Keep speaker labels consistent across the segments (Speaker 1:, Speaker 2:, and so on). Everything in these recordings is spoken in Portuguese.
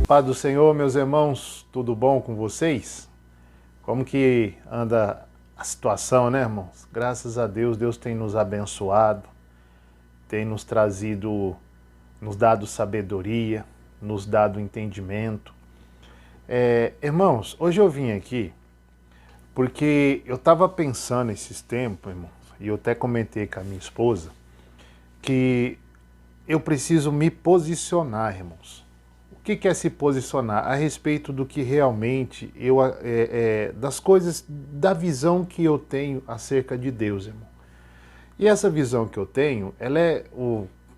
Speaker 1: Paz do Senhor, meus irmãos, tudo bom com vocês? Como que anda a situação, né, irmãos? Graças a Deus, Deus tem nos abençoado, tem nos trazido, nos dado sabedoria, nos dado entendimento. Irmãos, hoje eu vim aqui porque eu estava pensando esses tempos, irmãos, e eu até comentei com a minha esposa, que eu preciso me posicionar, irmãos. O que é se posicionar? A respeito do que realmente das coisas, da visão que eu tenho acerca de Deus, irmão. E essa visão que eu tenho, ela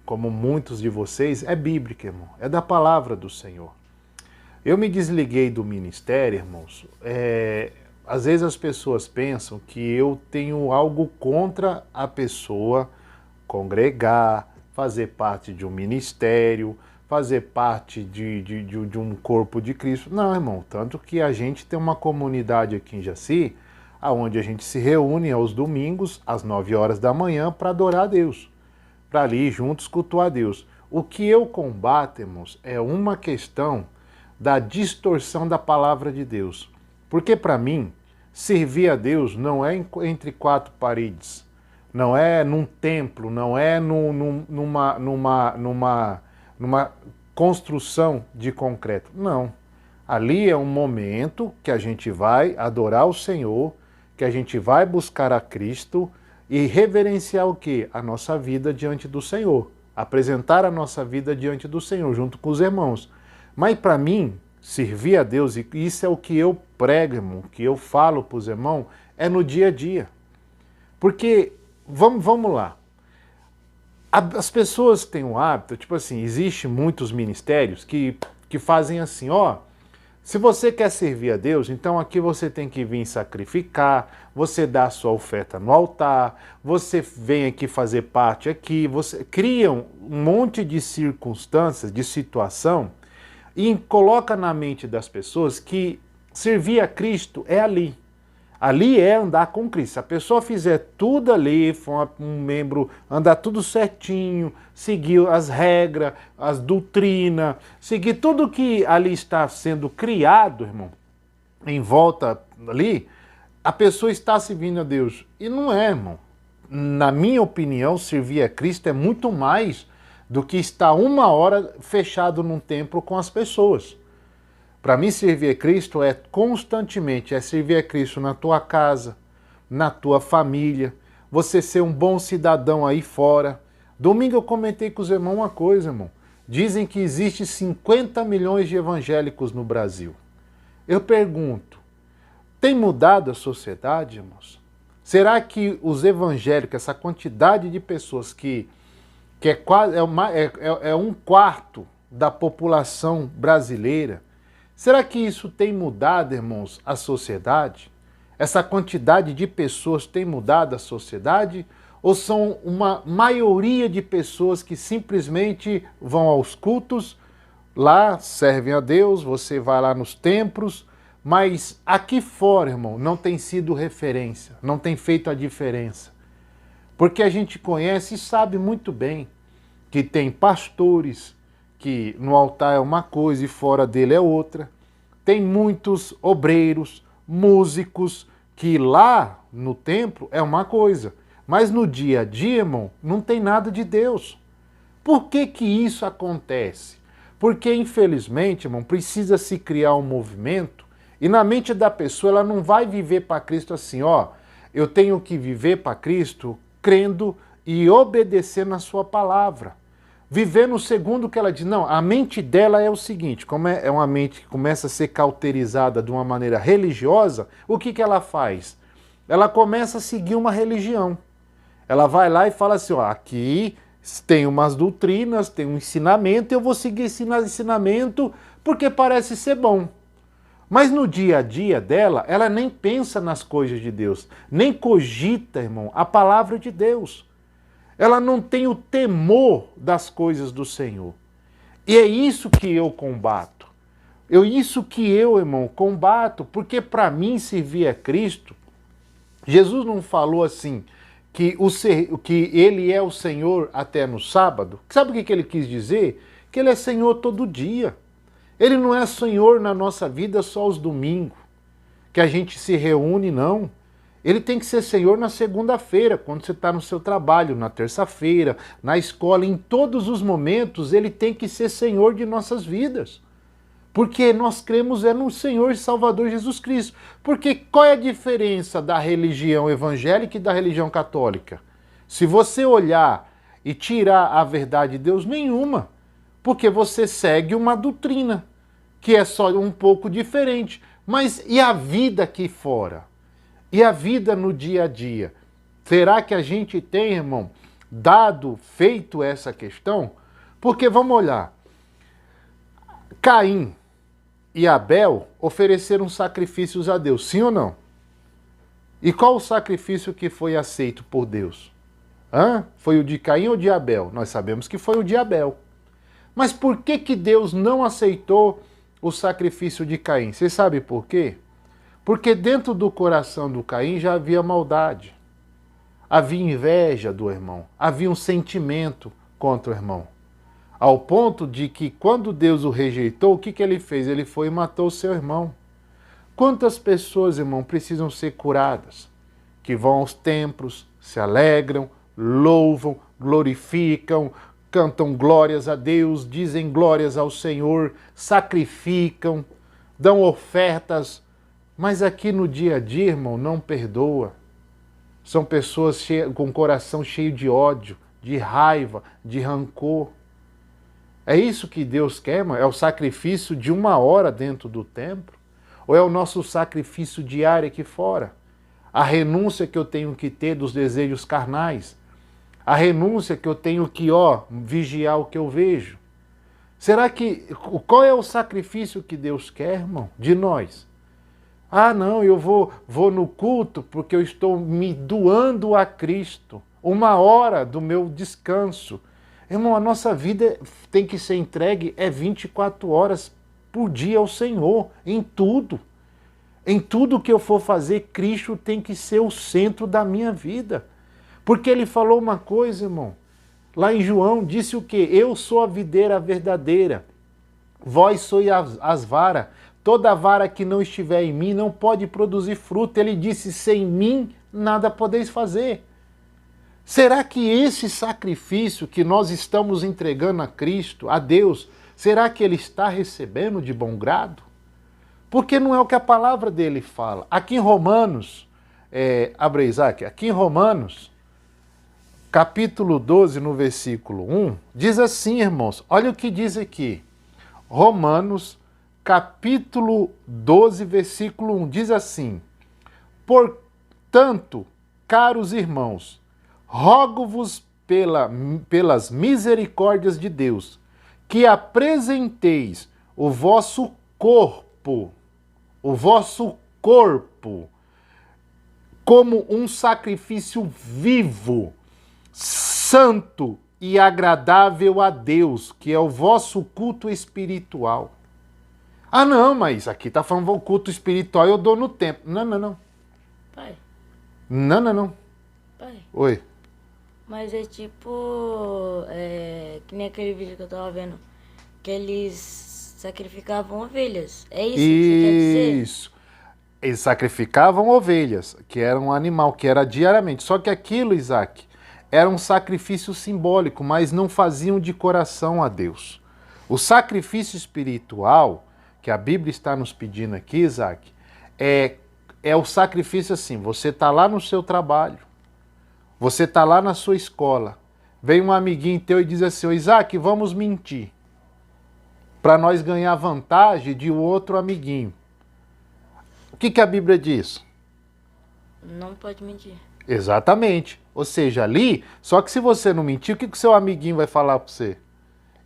Speaker 1: como muitos de vocês, é bíblica, irmão. É da palavra do Senhor. Eu me desliguei do ministério, irmãos. Às vezes as pessoas pensam que eu tenho algo contra a pessoa congregar, fazer parte de um ministério, fazer parte de um corpo de Cristo. Não, irmão, tanto que a gente tem uma comunidade aqui em Jaci, onde a gente se reúne aos domingos, às 9 horas da manhã, para adorar a Deus, para ali juntos cultuar a Deus. O que eu combato, irmãos, é uma questão da distorção da palavra de Deus. Porque para mim, servir a Deus não é entre quatro paredes, não é num templo, não é numa construção de concreto. Não. Ali é um momento que a gente vai adorar o Senhor, que a gente vai buscar a Cristo e reverenciar o quê? A nossa vida diante do Senhor. Apresentar a nossa vida diante do Senhor, junto com os irmãos. Mas para mim, servir a Deus, e isso é o que eu prego, irmão, que eu falo para os irmãos, é no dia a dia. Porque, vamos lá, as pessoas têm um hábito, tipo assim, existem muitos ministérios que fazem assim, ó, se você quer servir a Deus, então aqui você tem que vir sacrificar, você dá a sua oferta no altar, você vem aqui fazer parte aqui, você criam um monte de circunstâncias, de situação, e coloca na mente das pessoas que servir a Cristo é ali. Ali é andar com Cristo. Se a pessoa fizer tudo ali, for um membro, andar tudo certinho, seguir as regras, as doutrinas, seguir tudo que ali está sendo criado, irmão, em volta ali, a pessoa está servindo a Deus. E não é, irmão. Na minha opinião, servir a Cristo é muito mais do que estar 1 hora fechado num templo com as pessoas. Para mim, servir a Cristo é constantemente, é servir a Cristo na tua casa, na tua família, você ser um bom cidadão aí fora. Domingo eu comentei com os irmãos uma coisa, irmão. Dizem que existe 50 milhões de evangélicos no Brasil. Eu pergunto, tem mudado a sociedade, irmãos? Será que os evangélicos, essa quantidade de pessoas que é quase é 1/4 da população brasileira, será que isso tem mudado, irmãos, a sociedade? Essa quantidade de pessoas tem mudado a sociedade? Ou são uma maioria de pessoas que simplesmente vão aos cultos, lá servem a Deus, você vai lá nos templos, mas aqui fora, irmão, não tem sido referência, não tem feito a diferença. Porque a gente conhece e sabe muito bem que tem pastores que no altar é uma coisa e fora dele é outra. Tem muitos obreiros, músicos, que lá no templo é uma coisa, mas no dia a dia, irmão, não tem nada de Deus. Por que que isso acontece? Porque, infelizmente, irmão, precisa se criar um movimento e na mente da pessoa ela não vai viver para Cristo assim, ó, eu tenho que viver para Cristo crendo e obedecendo a sua palavra. Vivendo segundo o que ela diz. Não, a mente dela é o seguinte, como é uma mente que começa a ser cauterizada de uma maneira religiosa, o que ela faz? Ela começa a seguir uma religião. Ela vai lá e fala assim, ó, aqui tem umas doutrinas, tem um ensinamento, eu vou seguir esse ensinamento porque parece ser bom. Mas no dia a dia dela, ela nem pensa nas coisas de Deus, nem cogita, irmão, a palavra de Deus. Ela não tem o temor das coisas do Senhor. E é isso que eu combato. Isso que eu, irmão, combato, porque para mim servir a Cristo, Jesus não falou assim, que ele é o Senhor até no sábado. Sabe o que ele quis dizer? Que ele é Senhor todo dia. Ele não é Senhor na nossa vida só aos domingos, que a gente se reúne, não. Ele tem que ser Senhor na segunda-feira, quando você está no seu trabalho, na terça-feira, na escola, em todos os momentos, ele tem que ser Senhor de nossas vidas. Porque nós cremos no Senhor e Salvador Jesus Cristo. Porque qual é a diferença da religião evangélica e da religião católica? Se você olhar e tirar a verdade de Deus, nenhuma. Porque você segue uma doutrina, que é só um pouco diferente. Mas e a vida aqui fora? E a vida no dia a dia? Será que a gente tem, irmão, feito essa questão? Porque vamos olhar. Caim e Abel ofereceram sacrifícios a Deus, sim ou não? E qual o sacrifício que foi aceito por Deus? Foi o de Caim ou de Abel? Nós sabemos que foi o de Abel. Mas por que Deus não aceitou o sacrifício de Caim? Você sabe por quê? Porque dentro do coração do Caim já havia maldade. Havia inveja do irmão. Havia um sentimento contra o irmão. Ao ponto de que quando Deus o rejeitou, o que ele fez? Ele foi e matou o seu irmão. Quantas pessoas, irmão, precisam ser curadas? Que vão aos templos, se alegram, louvam, glorificam, cantam glórias a Deus, dizem glórias ao Senhor, sacrificam, dão ofertas, mas aqui no dia a dia, irmão, não perdoa. São pessoas com o coração cheio de ódio, de raiva, de rancor. É isso que Deus quer, irmão? É o sacrifício de 1 hora dentro do templo? Ou é o nosso sacrifício diário aqui fora? A renúncia que eu tenho que ter dos desejos carnais? A renúncia que eu tenho que, vigiar o que eu vejo? Qual é o sacrifício que Deus quer, irmão, de nós? Não, eu vou no culto porque eu estou me doando a Cristo. 1 hora do meu descanso. Irmão, a nossa vida tem que ser entregue 24 horas por dia ao Senhor, em tudo. Em tudo que eu for fazer, Cristo tem que ser o centro da minha vida. Porque ele falou uma coisa, irmão. Lá em João, disse o quê? Eu sou a videira verdadeira. Vós sois as varas. Toda vara que não estiver em mim não pode produzir fruto. Ele disse, sem mim nada podeis fazer. Será que esse sacrifício que nós estamos entregando a Cristo, a Deus, será que ele está recebendo de bom grado? Porque não é o que a palavra dele fala. Aqui em Romanos, abre aí, Isaac, aqui em Romanos, capítulo 12, no versículo 1, diz assim, irmãos, olha o que diz aqui. Romanos, capítulo 12, versículo 1, diz assim, portanto, caros irmãos, rogo-vos pelas misericórdias de Deus, que apresenteis o vosso corpo, como um sacrifício vivo, santo e agradável a Deus, que é o vosso culto espiritual. Não, mas aqui está falando o culto espiritual, eu dou no templo. Não.
Speaker 2: Pai.
Speaker 1: Não.
Speaker 2: Pai.
Speaker 1: Oi.
Speaker 2: Mas é tipo, que nem aquele vídeo que eu tava vendo, que eles sacrificavam ovelhas. É isso que você quer dizer?
Speaker 1: Isso. Eles sacrificavam ovelhas, que era um animal, que era diariamente. Só que aquilo, Isaac, era um sacrifício simbólico, mas não faziam de coração a Deus. O sacrifício espiritual, que a Bíblia está nos pedindo aqui, Isaac, é o sacrifício assim, você está lá no seu trabalho, você está lá na sua escola, vem um amiguinho teu e diz assim, Isaac, vamos mentir, para nós ganhar vantagem de outro amiguinho. O que a Bíblia diz?
Speaker 2: Não pode mentir.
Speaker 1: Exatamente. Ou seja, ali, só que se você não mentir, o que o seu amiguinho vai falar para você?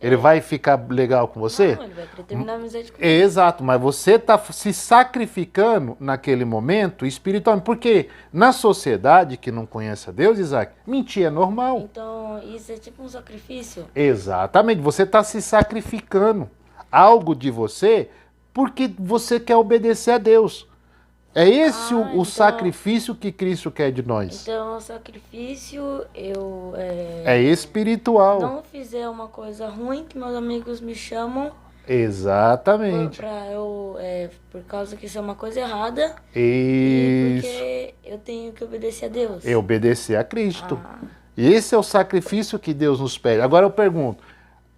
Speaker 1: Ele vai ficar legal com você?
Speaker 2: Não, ele vai querer terminar a amizade com
Speaker 1: Exato, mas você está se sacrificando naquele momento espiritualmente. Porque na sociedade que não conhece a Deus, Isaac, mentir é normal.
Speaker 2: Então, isso é tipo um sacrifício?
Speaker 1: Exatamente, você está se sacrificando algo de você porque você quer obedecer a Deus. É esse o sacrifício que Cristo quer de nós.
Speaker 2: Então, o sacrifício,
Speaker 1: é espiritual.
Speaker 2: Não fizer uma coisa ruim que meus amigos me chamam
Speaker 1: Exatamente.
Speaker 2: Por causa que isso é uma coisa errada.
Speaker 1: Isso.
Speaker 2: E porque eu tenho que obedecer a Deus.
Speaker 1: É obedecer a Cristo. Esse é o sacrifício que Deus nos pede. Agora eu pergunto,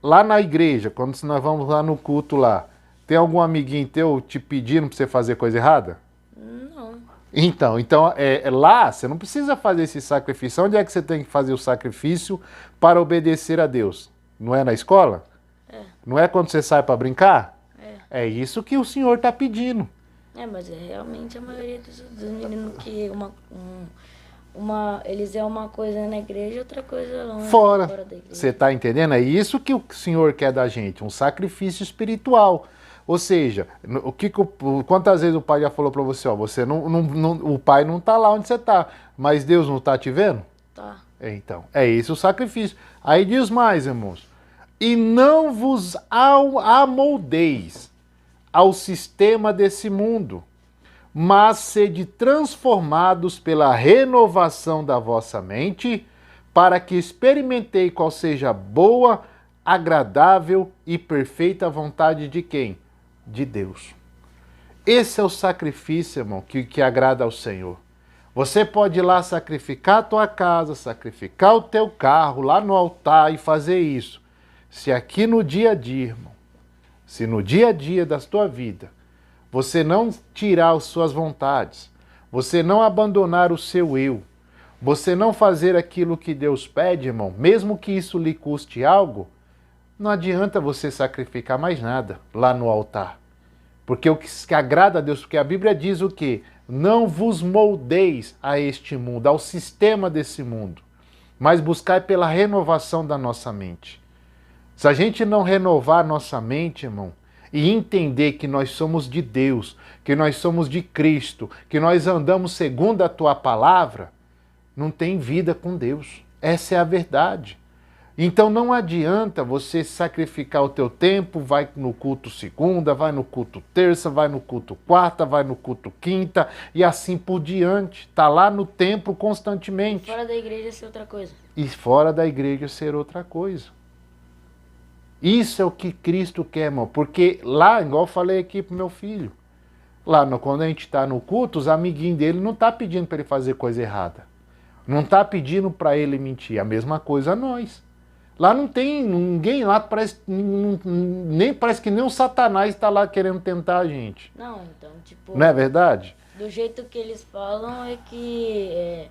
Speaker 1: lá na igreja, quando nós vamos lá no culto lá, tem algum amiguinho teu te pedindo para você fazer coisa errada?
Speaker 2: Não.
Speaker 1: Então lá você não precisa fazer esse sacrifício. Onde é que você tem que fazer o sacrifício para obedecer a Deus? Não é na escola? Não é quando você sai para brincar? É isso que o Senhor está pedindo.
Speaker 2: Mas realmente a maioria dos meninos que eles é uma coisa na igreja e outra coisa longe,
Speaker 1: fora
Speaker 2: da igreja.
Speaker 1: Você está entendendo? É isso que o Senhor quer da gente, um sacrifício espiritual. Ou seja, quantas vezes o pai já falou para você, ó, você o pai não está lá onde você está, mas Deus não está te vendo?
Speaker 2: Tá.
Speaker 1: Então, é esse o sacrifício. Aí diz mais, irmãos, e não vos amoldeis ao sistema desse mundo, mas sede transformados pela renovação da vossa mente, para que experimentei qual seja a boa, agradável e perfeita vontade de quem? De Deus. Esse é o sacrifício, irmão, que agrada ao Senhor. Você pode ir lá sacrificar a tua casa, sacrificar o teu carro lá no altar e fazer isso. Se aqui no dia a dia, irmão, se no dia a dia da tua vida, você não tirar as suas vontades, você não abandonar o seu eu, você não fazer aquilo que Deus pede, irmão, mesmo que isso lhe custe algo, não adianta você sacrificar mais nada lá no altar. Porque o que agrada a Deus, porque a Bíblia diz o quê? Não vos moldeis a este mundo, ao sistema desse mundo, mas buscai pela renovação da nossa mente. Se a gente não renovar a nossa mente, irmão, e entender que nós somos de Deus, que nós somos de Cristo, que nós andamos segundo a tua palavra, não tem vida com Deus. Essa é a verdade. Então não adianta você sacrificar o teu tempo, vai no culto segunda, vai no culto terça, vai no culto quarta, vai no culto quinta e assim por diante. Está lá no templo constantemente.
Speaker 2: Fora da igreja ser outra coisa.
Speaker 1: E fora da igreja ser outra coisa. Isso é o que Cristo quer, irmão. Porque lá, igual eu falei aqui pro meu filho, lá quando a gente está no culto, os amiguinhos dele não tá pedindo para ele fazer coisa errada. Não tá pedindo para ele mentir. A mesma coisa a nós. Lá não tem ninguém lá, parece que nem o Satanás está lá querendo tentar a gente.
Speaker 2: Não, então, tipo...
Speaker 1: Não é verdade?
Speaker 2: Do jeito que eles falam é que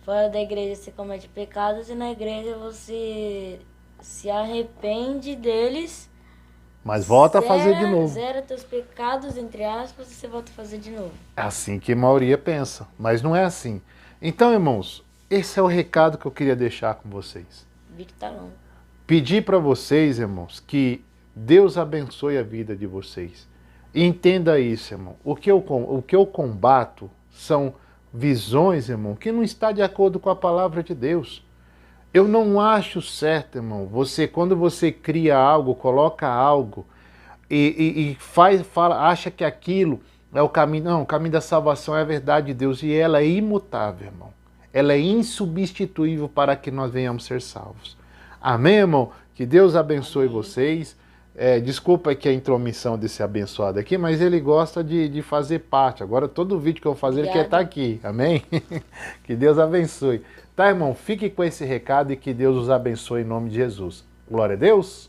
Speaker 2: fora da igreja você comete pecados e na igreja você se arrepende deles.
Speaker 1: Mas volta a fazer de novo.
Speaker 2: Zera teus pecados, entre aspas, e você volta a fazer de novo.
Speaker 1: É assim que a maioria pensa, mas não é assim. Então, irmãos, esse é o recado que eu queria deixar com vocês.
Speaker 2: Vi que tá longo.
Speaker 1: Pedir para vocês, irmãos, que Deus abençoe a vida de vocês. E entenda isso, irmão. O que eu combato são visões, irmão, que não está de acordo com a palavra de Deus. Eu não acho certo, irmão, quando você cria algo, coloca algo e acha que aquilo é o caminho. Não, o caminho da salvação é a verdade de Deus e ela é imutável, irmão. Ela é insubstituível para que nós venhamos ser salvos. Amém, irmão? Que Deus abençoe vocês. Desculpa aqui a intromissão desse abençoado aqui, mas ele gosta de fazer parte. Agora todo vídeo que eu vou fazer ele quer estar aqui. Amém? Que Deus abençoe. Tá, irmão? Fique com esse recado e que Deus os abençoe em nome de Jesus. Glória a Deus.